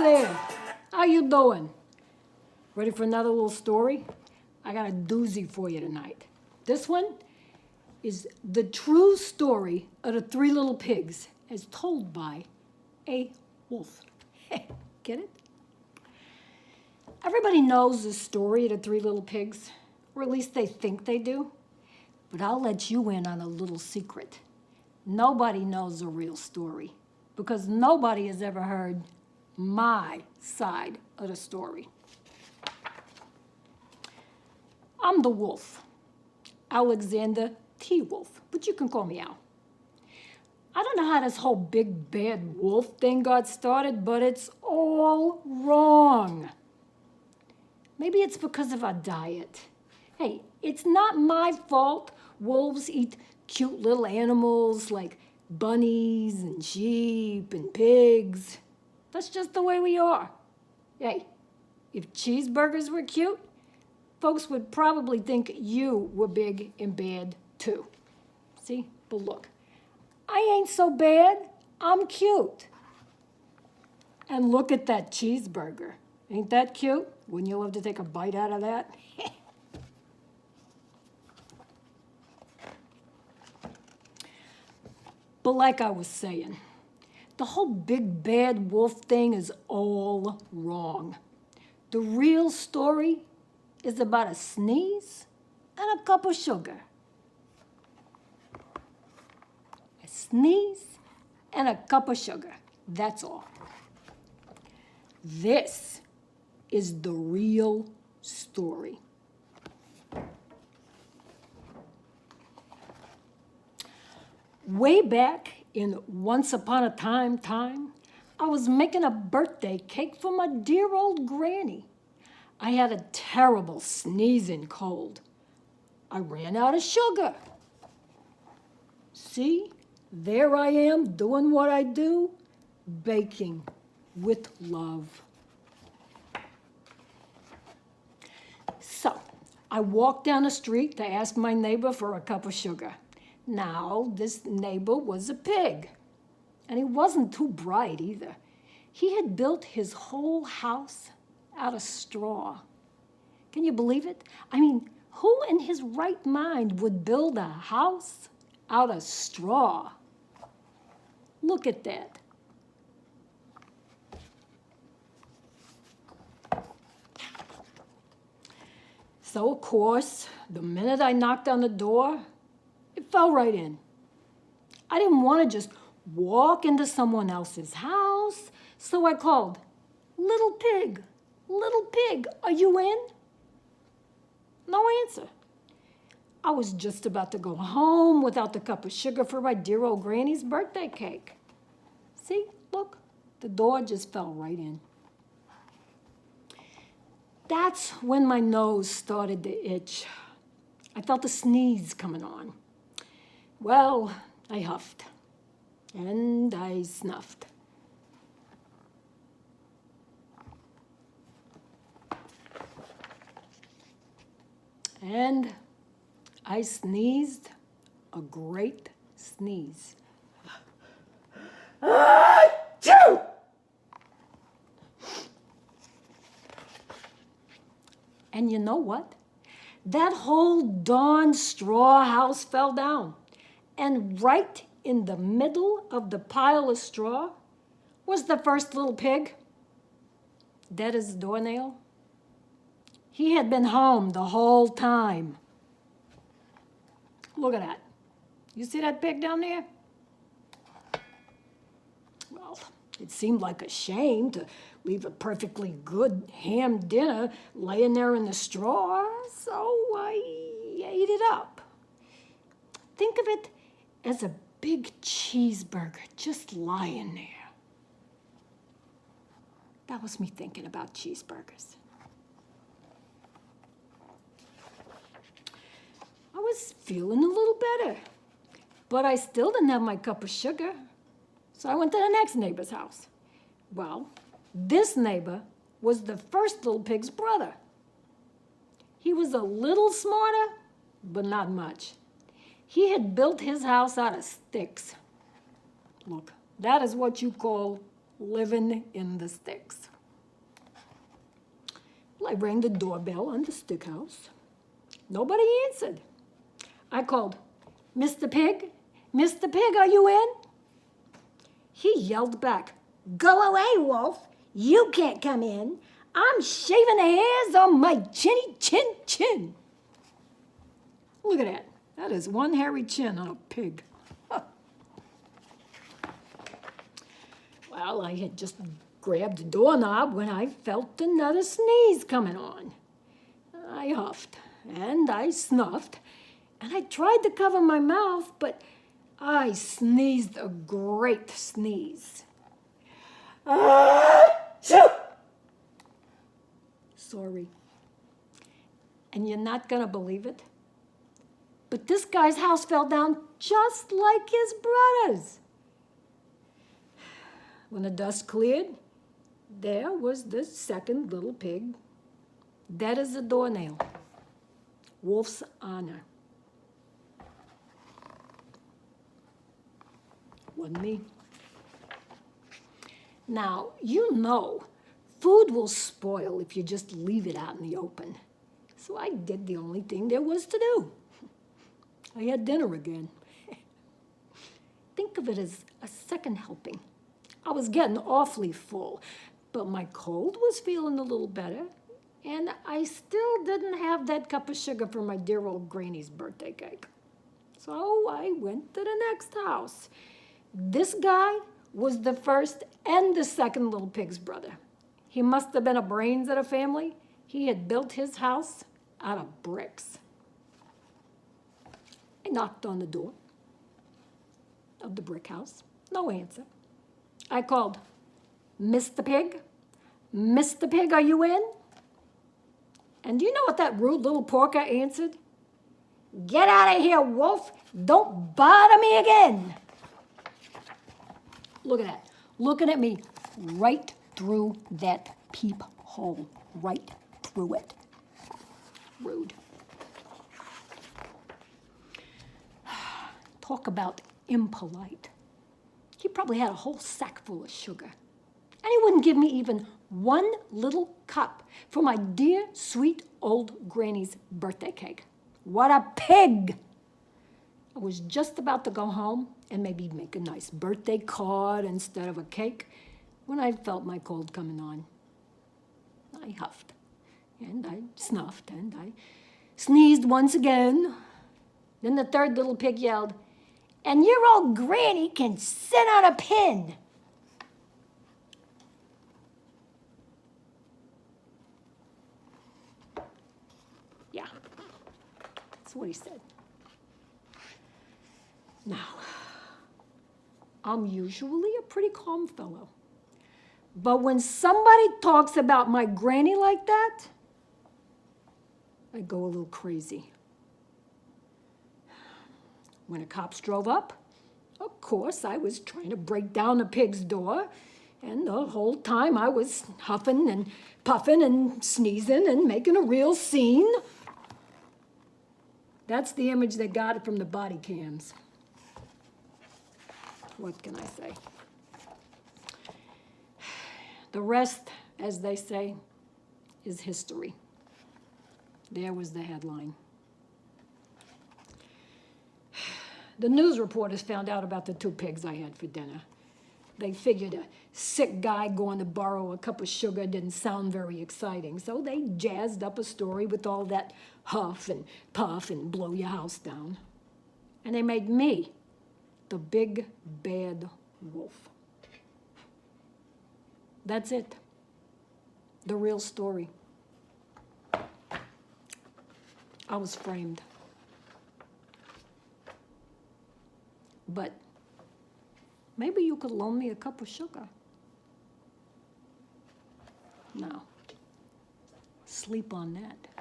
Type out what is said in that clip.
there. How you doing? Ready for another little story? I got a doozy for you tonight. This one is the true story of the three little pigs as told by a wolf. Get it? Everybody knows the story of the three little pigs, or at least they think they do. But I'll let you in on a little secret. Nobody knows the real story because nobody has ever heard my side of the story. I'm the wolf, Alexander T. Wolf, but you can call me Al. I don't know how this whole big bad wolf thing got started, but it's all wrong. Maybe it's because of our diet. Hey, it's not my fault wolves eat cute little animals like bunnies and sheep and pigs. That's just the way we are. Hey, if cheeseburgers were cute, folks would probably think you were big and bad too. See? But look, I ain't so bad. I'm cute. And look at that cheeseburger. Ain't that cute? Wouldn't you love to take a bite out of that? But like I was saying, the whole big bad wolf thing is all wrong. The real story is about a sneeze and a cup of sugar. A sneeze and a cup of sugar. That's all. This is the real story. Way back in Once Upon a Time, I was making a birthday cake for my dear old granny. I had a terrible sneezing cold. I ran out of sugar. See, there I am doing what I do, baking with love. So, I walked down the street to ask my neighbor for a cup of sugar. Now, this neighbor was a pig, and he wasn't too bright either. He had built his whole house out of straw. Can you believe it? I mean, who in his right mind would build a house out of straw? Look at that. So, of course, the minute I knocked on the door, it fell right in. I didn't want to just walk into someone else's house, so I called, little pig, are you in? No answer. I was just about to go home without the cup of sugar for my dear old granny's birthday cake. See, look, the door just fell right in. That's when my nose started to itch. I felt a sneeze coming on. Well, I huffed, and I snuffed. And I sneezed a great sneeze. Achoo! And you know what? That whole darn straw house fell down. And right in the middle of the pile of straw was the first little pig, dead as a doornail. He had been home the whole time. Look at that. You see that pig down there? Well, it seemed like a shame to leave a perfectly good ham dinner laying there in the straw, so I ate it up. Think of it as a big cheeseburger just lying there. That was me thinking about cheeseburgers. I was feeling a little better, but I still didn't have my cup of sugar, so I went to the next neighbor's house. Well, this neighbor was the first little pig's brother. He was a little smarter, but not much. He had built his house out of sticks. Look, that is what you call living in the sticks. Well, I rang the doorbell on the stick house. Nobody answered. I called, Mr. Pig? Mr. Pig, are you in? He yelled back, Go away, Wolf. You can't come in. I'm shaving the hairs on my chinny chin. Look at that. That is one hairy chin on a pig. Well, I had just grabbed the doorknob when I felt another sneeze coming on. I huffed and I snuffed and I tried to cover my mouth, but I sneezed a great sneeze. Sorry. And you're not gonna believe it, but this guy's house fell down just like his brother's. When the dust cleared, there was the second little pig, dead as a doornail. Wolf's honor. Wasn't me. Now, you know, food will spoil if you just leave it out in the open. So I did the only thing there was to do. I had dinner again. Think of it as a second helping. I was getting awfully full, but my cold was feeling a little better, and I still didn't have that cup of sugar for my dear old granny's birthday cake. So I went to the next house. This guy was the first and the second little pig's brother. He must have been a brains of the family. He had built his house out of bricks. I knocked on the door of the brick house. No answer. I called, Mr. Pig? Mr. Pig, are you in? And do you know what that rude little porker answered? Get out of here, Wolf. Don't bother me again. Look at that. Looking at me right through that peephole. Right through it. Rude. Talk about impolite. He probably had a whole sack full of sugar. And he wouldn't give me even one little cup for my dear, sweet old granny's birthday cake. What a pig! I was just about to go home and maybe make a nice birthday card instead of a cake when I felt my cold coming on. I huffed, and I snuffed, and I sneezed once again. Then the third little pig yelled, and your old granny can sit on a pin. Yeah, that's what he said. Now, I'm usually a pretty calm fellow, but when somebody talks about my granny like that, I go a little crazy. When the cops drove up, of course, I was trying to break down the pig's door, and the whole time I was huffing and puffing and sneezing and making a real scene. That's the image they got from the body cams. What can I say? The rest, as they say, is history. There was the headline. The news reporters found out about the two pigs I had for dinner. They figured a sick guy going to borrow a cup of sugar didn't sound very exciting, so they jazzed up a story with all that huff and puff and blow your house down. And they made me the big bad wolf. That's it. The real story. I was framed. But maybe you could loan me a cup of sugar. Now, sleep on that.